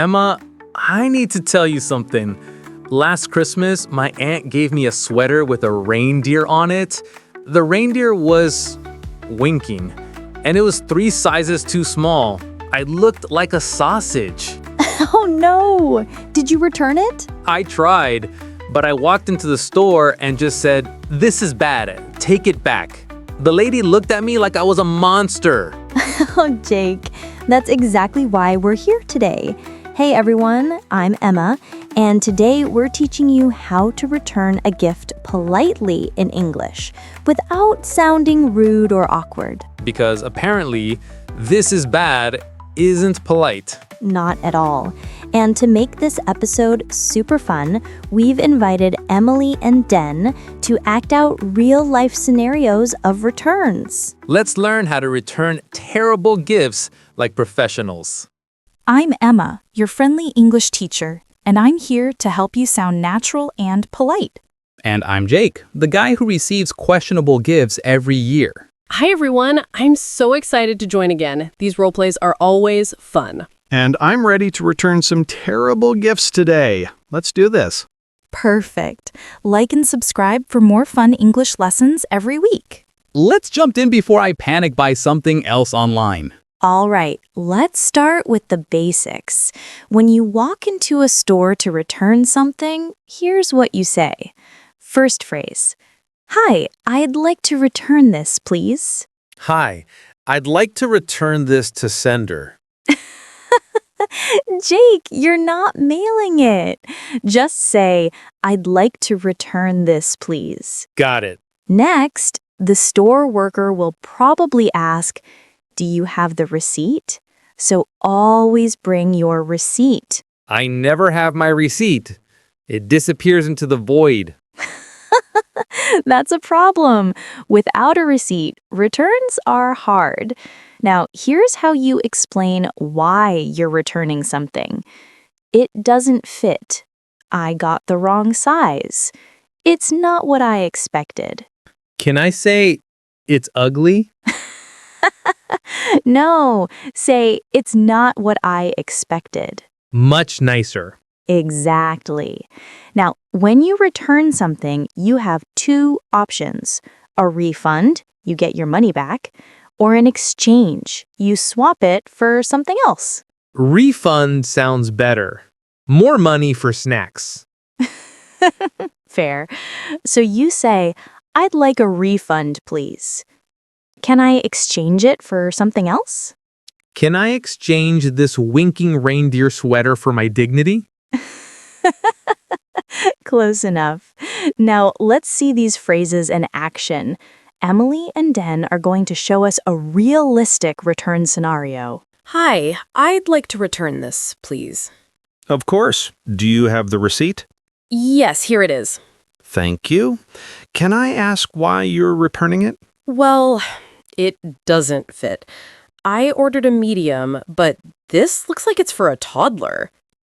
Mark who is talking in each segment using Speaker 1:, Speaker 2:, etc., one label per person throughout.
Speaker 1: Emma, I need to tell you something. Last Christmas, my aunt gave me a sweater with a reindeer on it. The reindeer was winking, and it was 3 sizes too small. I looked like a sausage.
Speaker 2: Oh no! Did you return it?
Speaker 1: I tried, but I walked into the store and just said, "This is bad. Take it back." The lady looked at me like I was a monster.
Speaker 2: Oh, Jake, that's exactly why we're here today. Hey everyone, I'm Emma, and today we're teaching you how to return a gift politely in English without sounding rude or awkward.
Speaker 1: Because apparently, "this is bad" isn't polite.
Speaker 2: Not at all. And to make this episode super fun, we've invited Emily and Den to act out real-life scenarios of returns.
Speaker 1: Let's learn how to return terrible gifts like professionals.
Speaker 3: I'm Emma, your friendly English teacher, and I'm here to help you sound natural and polite.
Speaker 4: And I'm Jake, the guy who receives questionable gifts every year.
Speaker 5: Hi everyone, I'm so excited to join again. These roleplays are always fun.
Speaker 6: And I'm ready to return some terrible gifts today. Let's do this.
Speaker 3: Perfect. Like and subscribe for more fun English lessons every week.
Speaker 4: Let's jump in before I panic buy something else online.
Speaker 2: All right, let's start with the basics. When you walk into a store to return something, here's what you say. First phrase, "Hi, I'd like to return this, please."
Speaker 1: Hi, I'd like to return this to sender.
Speaker 2: Jake, you're not mailing it. Just say, "I'd like to return this, please."
Speaker 1: Got it.
Speaker 2: Next, the store worker will probably ask, "Do you have the receipt?" So always bring your receipt.
Speaker 1: I never have my receipt. It disappears into the void.
Speaker 2: That's a problem. Without a receipt, returns are hard. Now, here's how you explain why you're returning something. "It doesn't fit." "I got the wrong size." "It's not what I expected."
Speaker 1: Can I say it's ugly?
Speaker 2: No, say, "It's not what I expected."
Speaker 1: Much nicer.
Speaker 2: Exactly. Now, when you return something, you have 2 options. A refund, you get your money back, or an exchange, you swap it for something else.
Speaker 1: Refund sounds better. More money for snacks.
Speaker 2: Fair. So you say, "I'd like a refund, please." "Can I exchange it for something else?"
Speaker 1: Can I exchange this winking reindeer sweater for my dignity?
Speaker 2: Close enough. Now, let's see these phrases in action. Emily and Den are going to show us a realistic return scenario.
Speaker 5: Hi, I'd like to return this, please.
Speaker 6: Of course. Do you have the receipt?
Speaker 5: Yes, here it is.
Speaker 6: Thank you. Can I ask why you're returning it?
Speaker 5: Well, it doesn't fit. I ordered a medium, but this looks like it's for a toddler.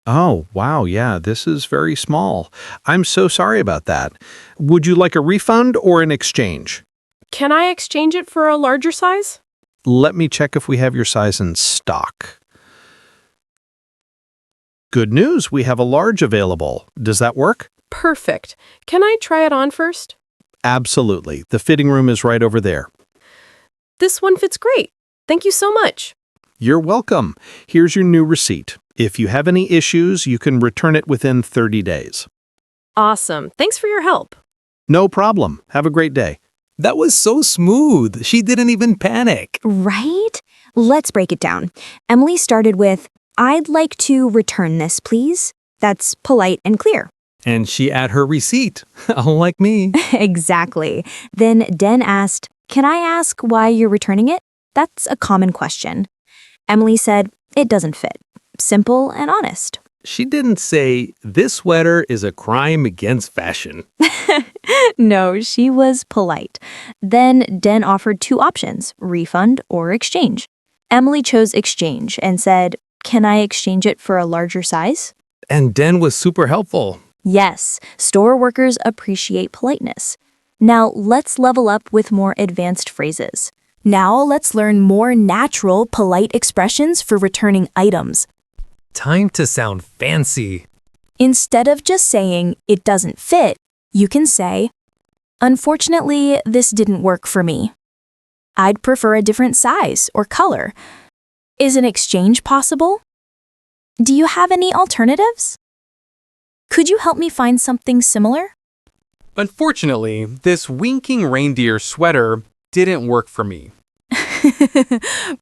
Speaker 6: Oh, wow, yeah, this is very small. I'm so sorry about that. Would you like a refund or an exchange?
Speaker 5: Can I exchange it for a larger size?
Speaker 6: Let me check if we have your size in stock. Good news, we have a large available. Does that work?
Speaker 5: Perfect. Can I try it on first?
Speaker 6: Absolutely. The fitting room is right over there.
Speaker 5: This one fits great. Thank you so much.
Speaker 6: You're welcome. Here's your new receipt. If you have any issues, you can return it within 30 days.
Speaker 5: Awesome. Thanks for your help.
Speaker 6: No problem. Have a great day.
Speaker 4: That was so smooth. She didn't even panic.
Speaker 7: Right? Let's break it down. Emily started with, "I'd like to return this, please." That's polite and clear.
Speaker 4: And she had her receipt, unlike me.
Speaker 7: Exactly. Then Den asked, "Can I ask why you're returning it?" That's a common question. Emily said, "It doesn't fit." Simple and honest.
Speaker 1: She didn't say, "This sweater is a crime against fashion."
Speaker 2: No, she was polite. Then Den offered 2 options, refund or exchange. Emily chose exchange and said, "Can I exchange it for a larger size?"
Speaker 1: And Den was super helpful.
Speaker 2: Yes, store workers appreciate politeness. Now let's level up with more advanced phrases.
Speaker 3: Now let's learn more natural, polite expressions for returning items.
Speaker 1: Time to sound fancy.
Speaker 3: Instead of just saying, it doesn't fit, you can say, unfortunately, this didn't work for me. I'd prefer a different size or color. Is an exchange possible? Do you have any alternatives? Could you help me find something similar?
Speaker 1: Unfortunately, this winking reindeer sweater didn't work for me.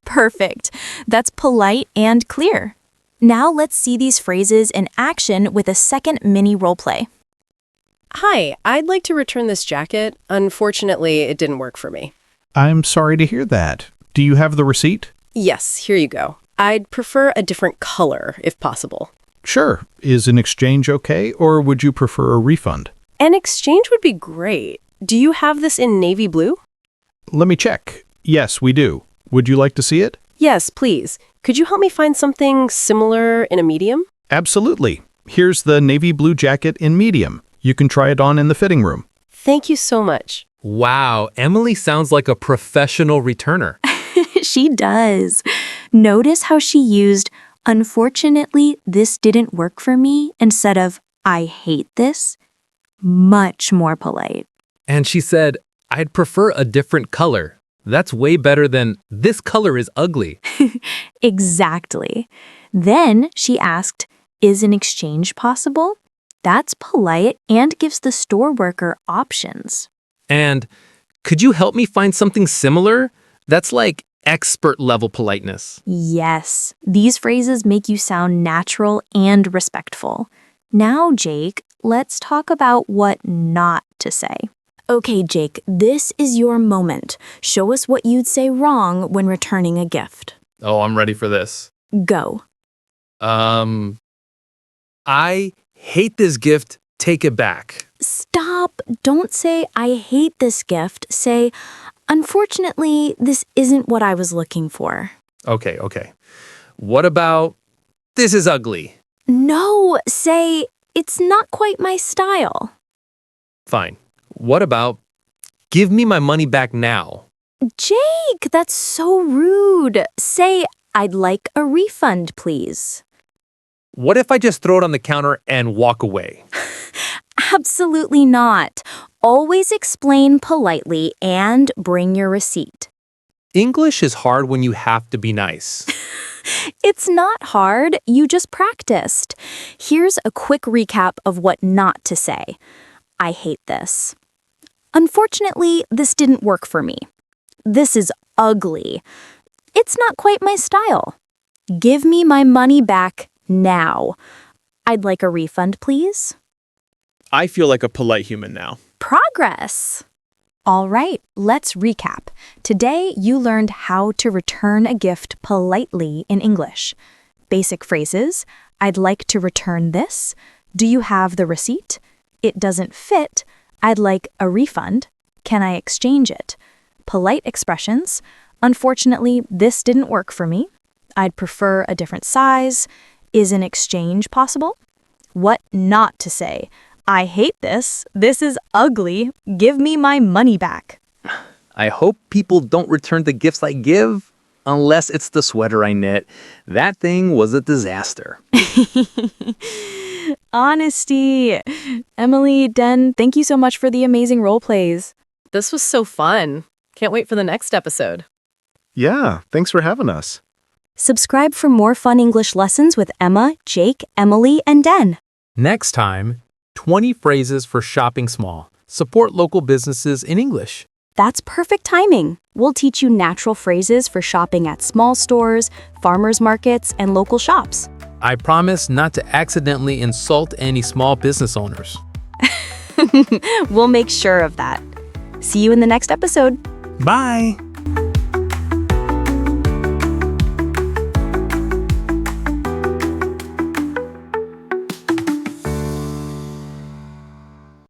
Speaker 3: Perfect. That's polite and clear. Now let's see these phrases in action with a second mini roleplay.
Speaker 5: Hi, I'd like to return this jacket. Unfortunately, it didn't work for me.
Speaker 6: I'm sorry to hear that. Do you have the receipt?
Speaker 5: Yes, here you go. I'd prefer a different color, if possible.
Speaker 6: Sure. Is an exchange okay, or would you prefer a refund?
Speaker 5: An exchange would be great. Do you have this in navy blue?
Speaker 6: Let me check. Yes, we do. Would you like to see it?
Speaker 5: Yes, please. Could you help me find something similar in a medium?
Speaker 6: Absolutely. Here's the navy blue jacket in medium. You can try it on in the fitting room.
Speaker 5: Thank you so much.
Speaker 1: Wow, Emily sounds like a professional returner.
Speaker 7: She does. Notice how she used, unfortunately, this didn't work for me instead of, I hate this. Much more polite.
Speaker 1: And she said, I'd prefer a different color. That's way better than, this color is ugly.
Speaker 7: Exactly. Then she asked, is an exchange possible? That's polite and gives the store worker options.
Speaker 1: And, could you help me find something similar? That's like expert level politeness.
Speaker 7: Yes, these phrases make you sound natural and respectful. Now, Jake, let's talk about what not to say. Okay, Jake, this is your moment. Show us what you'd say wrong when returning a gift.
Speaker 1: Oh, I'm ready for this.
Speaker 7: Go.
Speaker 1: I hate this gift. Take it back.
Speaker 7: Stop. Don't say, I hate this gift. Say, unfortunately, this isn't what I was looking for.
Speaker 1: Okay. What about, this is ugly?
Speaker 7: No, say, it's not quite my style.
Speaker 1: Fine. What about, give me my money back now?
Speaker 7: Jake, that's so rude. Say, I'd like a refund, please.
Speaker 1: What if I just throw it on the counter and walk away?
Speaker 7: Absolutely not. Always explain politely and bring your receipt.
Speaker 1: English is hard when you have to be nice.
Speaker 7: It's not hard, you just practiced. Here's a quick recap of what not to say. I hate this. Unfortunately, this didn't work for me. This is ugly. It's not quite my style. Give me my money back now. I'd like a refund, please.
Speaker 8: I feel like a polite human now.
Speaker 7: Progress.
Speaker 3: All right, let's recap. Today, you learned how to return a gift politely in English. Basic phrases, I'd like to return this. Do you have the receipt? It doesn't fit. I'd like a refund. Can I exchange it? Polite expressions, unfortunately, this didn't work for me. I'd prefer a different size. Is an exchange possible? What not to say? I hate this. This is ugly. Give me my money back.
Speaker 1: I hope people don't return the gifts I give, unless it's the sweater I knit. That thing was a disaster.
Speaker 3: Honesty. Emily, Den, thank you so much for the amazing role plays.
Speaker 5: This was so fun. Can't wait for the next episode.
Speaker 8: Yeah, thanks for having us.
Speaker 7: Subscribe for more fun English lessons with Emma, Jake, Emily, and Den.
Speaker 1: Next time, 20 phrases for shopping small. Support local businesses in English.
Speaker 7: That's perfect timing. We'll teach you natural phrases for shopping at small stores, farmers markets, and local shops.
Speaker 1: I promise not to accidentally insult any small business owners.
Speaker 7: We'll make sure of that. See you in the next episode.
Speaker 1: Bye!